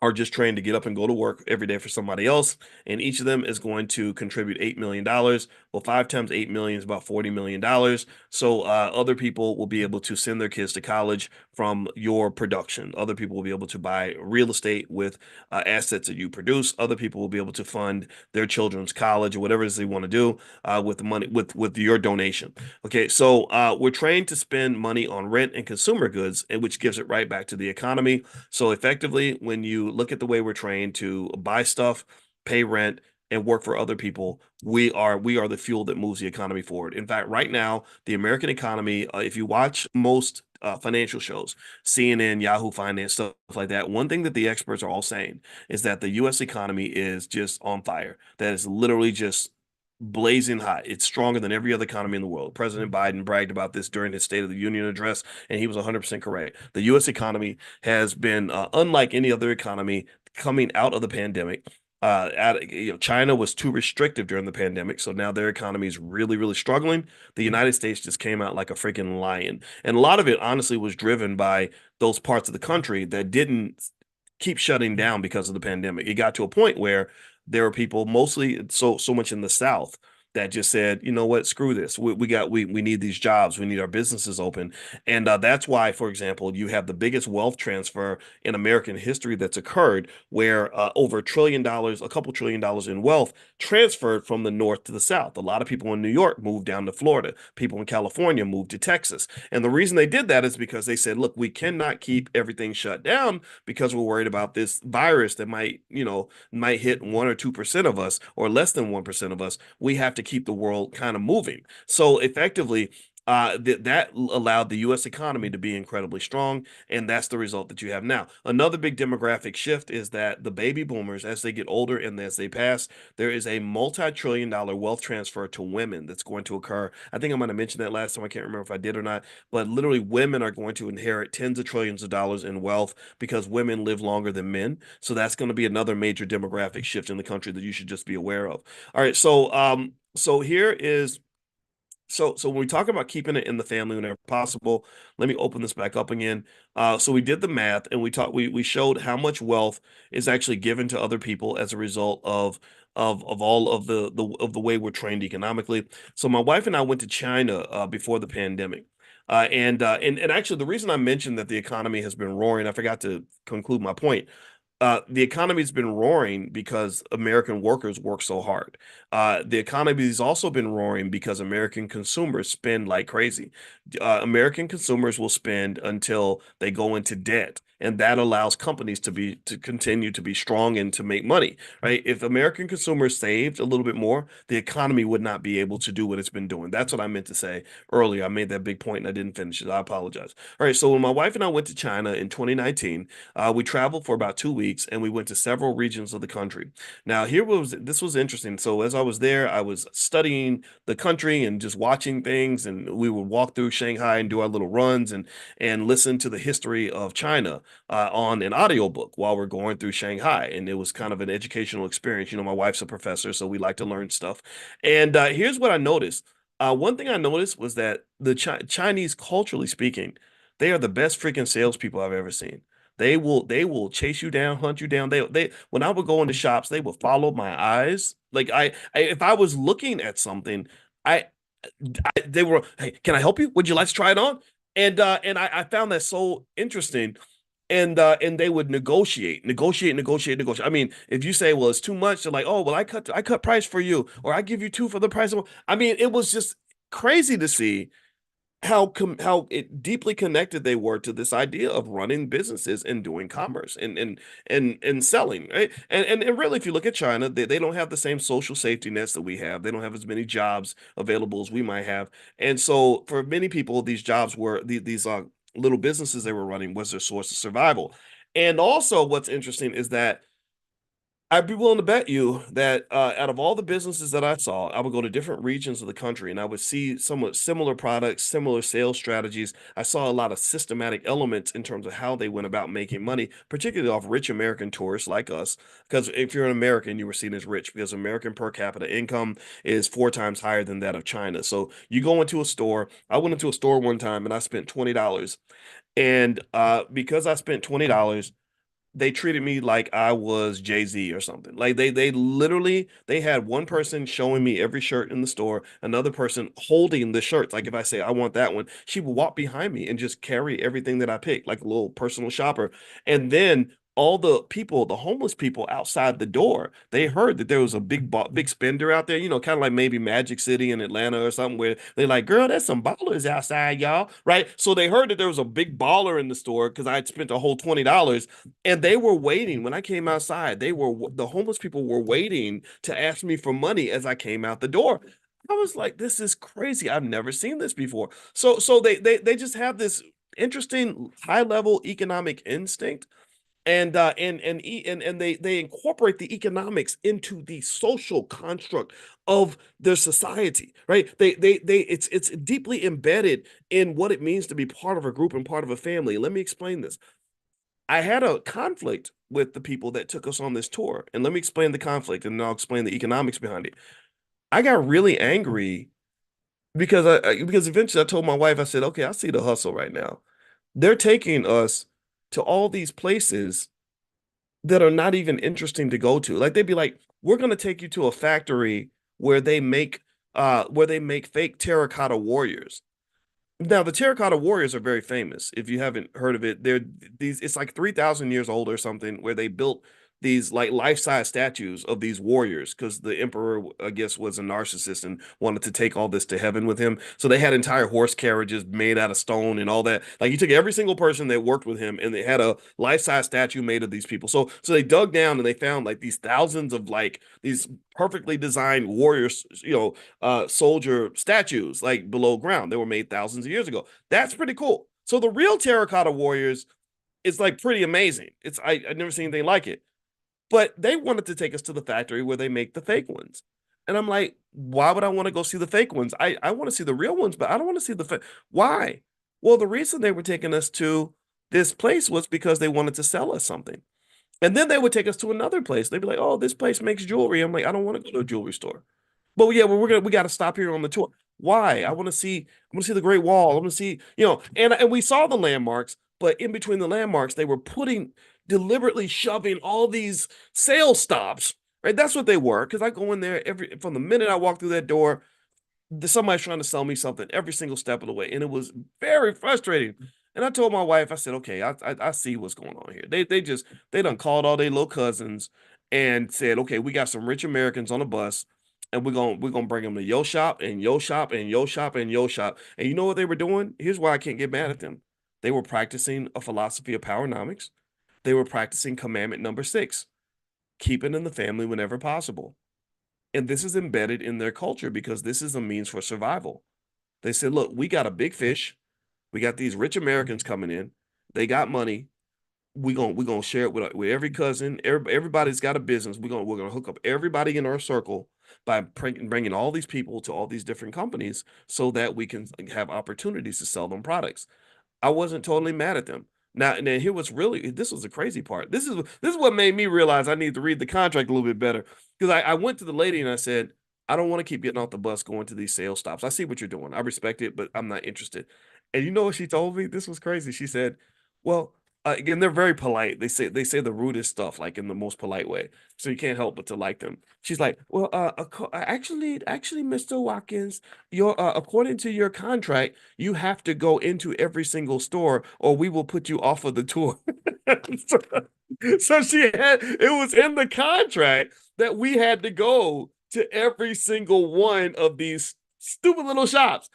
Speaker 1: are just trained to get up and go to work every day for somebody else, and each of them is going to contribute $8 million. Well, 5 times 8 million is about $40 million. So other people will be able to send their kids to college from your production. Other people will be able to buy real estate with assets that you produce. Other people will be able to fund their children's college or whatever it is they want to do with the money, with your donation. Okay, so we're trained to spend money on rent and consumer goods, and which gives it right back to the economy. So effectively, when you look at the way we're trained to buy stuff, pay rent, and work for other people, we are the fuel that moves the economy forward. In fact, right now, the American economy, if you watch most financial shows, CNN, Yahoo Finance, stuff like that, one thing that the experts are all saying is that the U.S. economy is just on fire. That is literally just blazing hot. It's stronger than every other economy in the world. President Biden bragged about this during his State of the Union address, and he was 100% correct. The U.S. economy has been unlike any other economy coming out of the pandemic. China was too restrictive during the pandemic, so now their economy is really, really struggling. The United States just came out like a freaking lion, and a lot of it honestly was driven by those parts of the country that didn't keep shutting down because of the pandemic. It got to a point where there were people, mostly so much in the South, that just said, you know what, screw this. We need these jobs. We need our businesses open. And that's why, for example, you have the biggest wealth transfer in American history that's occurred, where over $1 trillion, a couple $1 trillion in wealth transferred from the North to the South. A lot of people in New York moved down to Florida. People in California moved to Texas. And the reason they did that is because they said, look, we cannot keep everything shut down because we're worried about this virus that might hit 1 or 2% of us, or less than 1% of us. We have to keep the world kind of moving. So effectively, that allowed the U.S. economy to be incredibly strong, and that's the result that you have now. Another big demographic shift is that the baby boomers, as they get older and as they pass, there is a multi-trillion-dollar wealth transfer to women that's going to occur. I think I might have mentioned that last time. I can't remember if I did or not, but literally, women are going to inherit tens of trillions of dollars in wealth because women live longer than men. So that's going to be another major demographic shift in the country that you should just be aware of. All right, so here is so when we talk about keeping it in the family whenever possible, let me open this back up again. So we did the math and we showed how much wealth is actually given to other people as a result of all of the way we're trained economically. So my wife and I went to China before the pandemic. And actually the reason I mentioned that the economy has been roaring, I forgot to conclude my point. The economy's been roaring because American workers work so hard. The economy's also been roaring because American consumers spend like crazy. American consumers will spend until they go into debt, and that allows companies to continue to be strong and to make money, right? If American consumers saved a little bit more, the economy would not be able to do what it's been doing. That's what I meant to say earlier. I made that big point and I didn't finish it. I apologize. All right, so when my wife and I went to China in 2019, we traveled for about 2 weeks and we went to several regions of the country. Now, this was interesting. So as I was there, I was studying the country and just watching things, and we would walk through Shanghai and do our little runs and listen to the history of China on an audiobook while we're going through Shanghai. And it was kind of an educational experience. You know, my wife's a professor, so we like to learn stuff. And here's what I noticed. One thing I noticed was that the Chinese, culturally speaking, they are the best freaking salespeople I've ever seen. They will chase you down, hunt you down. They when I would go into shops, they would follow my eyes. Like if I was looking at something, I, they were, hey, can I help you? Would you like to try it on? And I found that so interesting. And they would negotiate. I mean, if you say, well, it's too much, they're like, oh, well, I cut price for you, or I give you two for the price of. I mean, it was just crazy to see how it deeply connected they were to this idea of running businesses and doing commerce and selling, right? And really, if you look at China, they don't have the same social safety nets that we have. They don't have as many jobs available as we might have. And so for many people, these jobs were these little businesses they were running was their source of survival. And also what's interesting is that I'd be willing to bet you that out of all the businesses that I saw, I would go to different regions of the country and I would see somewhat similar products, similar sales strategies. I saw a lot of systematic elements in terms of how they went about making money, particularly off rich American tourists like us. Because if you're an American, you were seen as rich because American per capita income is 4 times higher than that of China. So you go into a store. I went into a store one time and I spent $20. And because I spent $20, they treated me like I was Jay-Z or something. Like they literally they had one person showing me every shirt in the store, another person holding the shirts. Like if I say I want that one, she would walk behind me and just carry everything that I picked, like a little personal shopper. And then all the people, the homeless people outside the door, they heard that there was a big spender out there, kind of like maybe Magic City in Atlanta or something where they're like, girl, there's some ballers outside, y'all. Right. So they heard that there was a big baller in the store because I had spent a whole $20 and they were waiting when I came outside. The homeless people were waiting to ask me for money as I came out the door. I was like, this is crazy. I've never seen this before. So they just have this interesting high level economic instinct and they incorporate the economics into the social construct of their society, right? It's deeply embedded in what it means to be part of a group and part of a family. Let me explain this. I had a conflict with the people that took us on this tour, and let me explain the conflict, and then I'll explain the economics behind it. I got really angry because eventually I told my wife, I said, okay, I see the hustle right now. They're taking us to all these places that are not even interesting to go to. Like they'd be like, we're going to take you to a factory where they make fake terracotta warriors. Now, the terracotta warriors are very famous. If you haven't heard of it, it's like 3,000 years old or something, where they built these like life-size statues of these warriors because the emperor, I guess, was a narcissist and wanted to take all this to heaven with him. So they had entire horse carriages made out of stone and all that. Like he took every single person that worked with him and they had a life-size statue made of these people. So they dug down and they found like these thousands of like these perfectly designed warriors, soldier statues like below ground. They were made thousands of years ago. That's pretty cool. So the real terracotta warriors is like pretty amazing. I've never seen anything like it. But they wanted to take us to the factory where they make the fake ones. And I'm like, why would I want to go see the fake ones? I want to see the real ones, but I don't want to see the fake. Why? Well, the reason they were taking us to this place was because they wanted to sell us something. And then they would take us to another place. They'd be like, "Oh, this place makes jewelry." I'm like, "I don't want to go to a jewelry store." But yeah, well, we got to stop here on the tour. Why? I want to see the Great Wall. I want to see, and we saw the landmarks, but in between the landmarks, they were deliberately shoving all these sales stops. Right? That's what they were. Because I go in there from the minute I walk through that door, somebody's trying to sell me something every single step of the way, and it was very frustrating. And I told my wife, I said, "Okay, I see what's going on here. They done called all their little cousins and said, okay, we got some rich Americans on a bus, and we're gonna bring them to your shop and your shop and your shop and your shop." And you know what they were doing? Here's why I can't get mad at them. They were practicing a philosophy of powernomics. They were practicing commandment number 6, keep it in the family whenever possible. And this is embedded in their culture because this is a means for survival. They said, look, we got a big fish. We got these rich Americans coming in. They got money. We gonna share it with every cousin. Everybody's got a business. We're gonna hook up everybody in our circle by bringing all these people to all these different companies so that we can have opportunities to sell them products. I wasn't totally mad at them. Now, and then here was this was the crazy part. This is what made me realize I need to read the contract a little bit better. Because I went to the lady and I said, I don't want to keep getting off the bus going to these sales stops. I see what you're doing. I respect it, but I'm not interested. And you know what she told me? This was crazy. She said, well, again, they're very polite. They say the rudest stuff, like in the most polite way. So you can't help but to like them. She's like, well, actually, Mr. Watkins, your according to your contract, you have to go into every single store, or we will put you off of the tour. so, so it was in the contract that we had to go to every single one of these stupid little shops.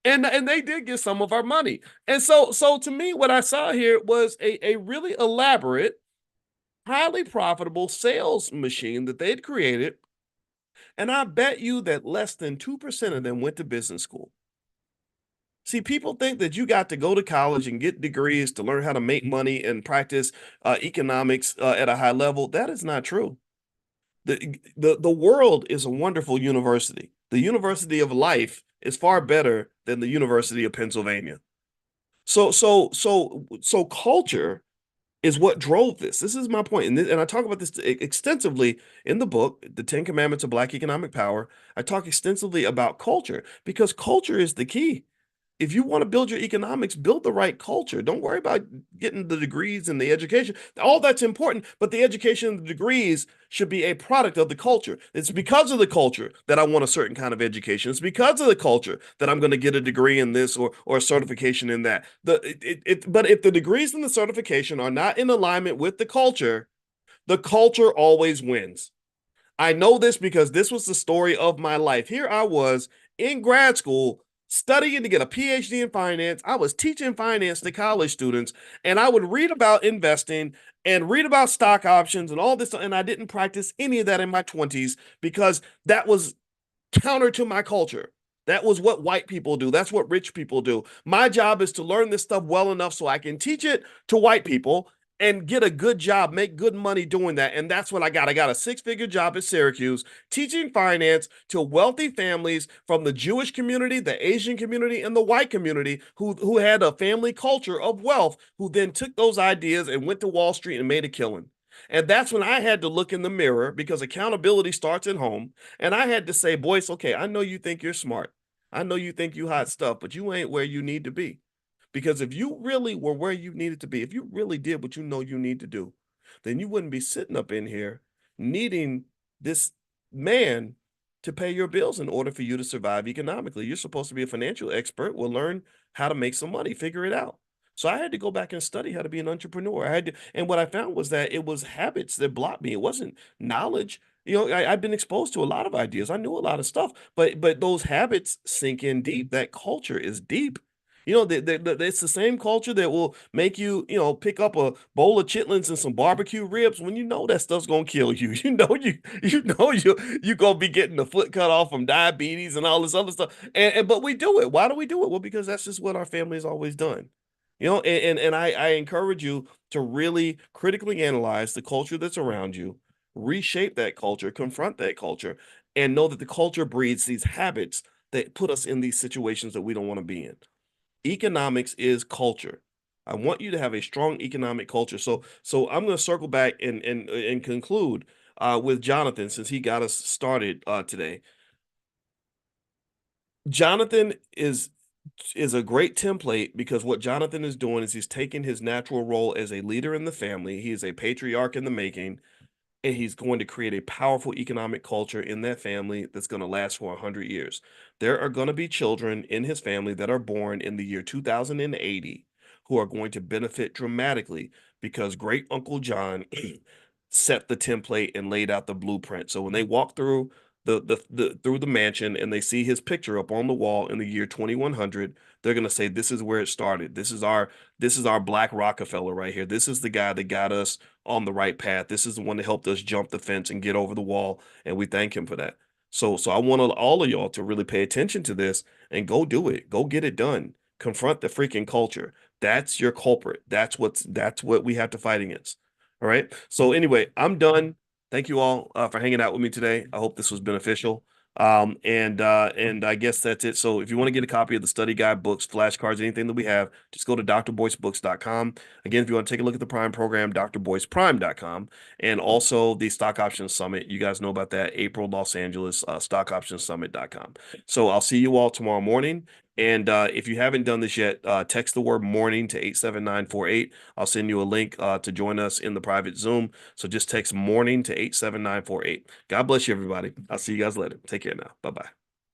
Speaker 1: And they did get some of our money. And so to me, what I saw here was a really elaborate, highly profitable sales machine that they'd created. And I bet you that less than 2% of them went to business school. See, people think that you got to go to college and get degrees to learn how to make money and practice economics at a high level. That is not true. The world is a wonderful university. The University of Life is far better than the University of Pennsylvania. So culture is what drove this. This is my point. And I talk about this extensively in the book, The 10 Commandments of Black Economic Power. I talk extensively about culture because culture is the key. If you want to build your economics, build the right culture. Don't worry about getting the degrees and the education. All that's important, but the education and the degrees should be a product of the culture. It's because of the culture that I want a certain kind of education. It's because of the culture that I'm going to get a degree in this or a certification in that. But if the degrees and the certification are not in alignment with the culture always wins. I know this because this was the story of my life. Here I was in grad school studying to get a PhD in finance. I was teaching finance to college students, and I would read about investing and read about stock options and all this. And I didn't practice any of that in my 20s because that was counter to my culture. That was what white people do. That's what rich people do. My job is to learn this stuff well enough so I can teach it to white people and get a good job, make good money doing that. And that's what I got. I got a 6-figure job at Syracuse teaching finance to wealthy families from the Jewish community, the Asian community, and the white community who had a family culture of wealth, who then took those ideas and went to Wall Street and made a killing. And that's when I had to look in the mirror because accountability starts at home. And I had to say, Boyce, okay, I know you think you're smart. I know you think you hot stuff, but you ain't where you need to be. Because if you really were where you needed to be, if you really did what you know you need to do, then you wouldn't be sitting up in here needing this man to pay your bills in order for you to survive economically. You're supposed to be a financial expert. Well, learn how to make some money, figure it out. So I had to go back and study how to be an entrepreneur. I had to, and what I found was that it was habits that blocked me. It wasn't knowledge. You know, I've been exposed to a lot of ideas. I knew a lot of stuff, but those habits sink in deep. That culture is deep. You know, it's the same culture that will make you, you know, pick up a bowl of chitlins and some barbecue ribs when you know that stuff's gonna kill you. You know you gonna be getting the foot cut off from diabetes and all this other stuff. And but we do it. Why do we do it? Well, because that's just what our family's always done. You know, and I encourage you to really critically analyze the culture that's around you, reshape that culture, confront that culture, and know that the culture breeds these habits that put us in these situations that we don't want to be in. Economics is culture. I want you to have a strong economic culture. So I'm going to circle back and conclude with Jonathan since he got us started today. Jonathan is a great template because what Jonathan is doing is he's taking his natural role as a leader in the family. He is a patriarch in the making, and he's going to create a powerful economic culture in that family that's going to last for 100 years. There are going to be children in his family that are born in the year 2080 who are going to benefit dramatically because great Uncle John set the template and laid out the blueprint. So when they walk through through the mansion and they see his picture up on the wall in the year 2100, they're going to say this is where it started. This is our Black Rockefeller right here. This is the guy that got us on the right path. This is the one that helped us jump the fence and get over the wall, and we thank him for that. So I want all of y'all to really pay attention to this and go do it. Go get it done. Confront the freaking culture. That's your culprit. That's what we have to fight against. All right. So anyway, I'm done. Thank you all for hanging out with me today. I hope this was beneficial. And I guess that's it. So if you want to get a copy of the study guide, books, flashcards, anything that we have, just go to drboycebooks.com. Again, if you want to take a look at the Prime program, drboyceprime.com, and also the Stock Options Summit. You guys know about that, April, Los Angeles, stockoptionssummit.com. So I'll see you all tomorrow morning. And if you haven't done this yet, text the word morning to 87948. I'll send you a link to join us in the private Zoom. So just text morning to 87948. God bless you, everybody. I'll see you guys later. Take care now. Bye-bye.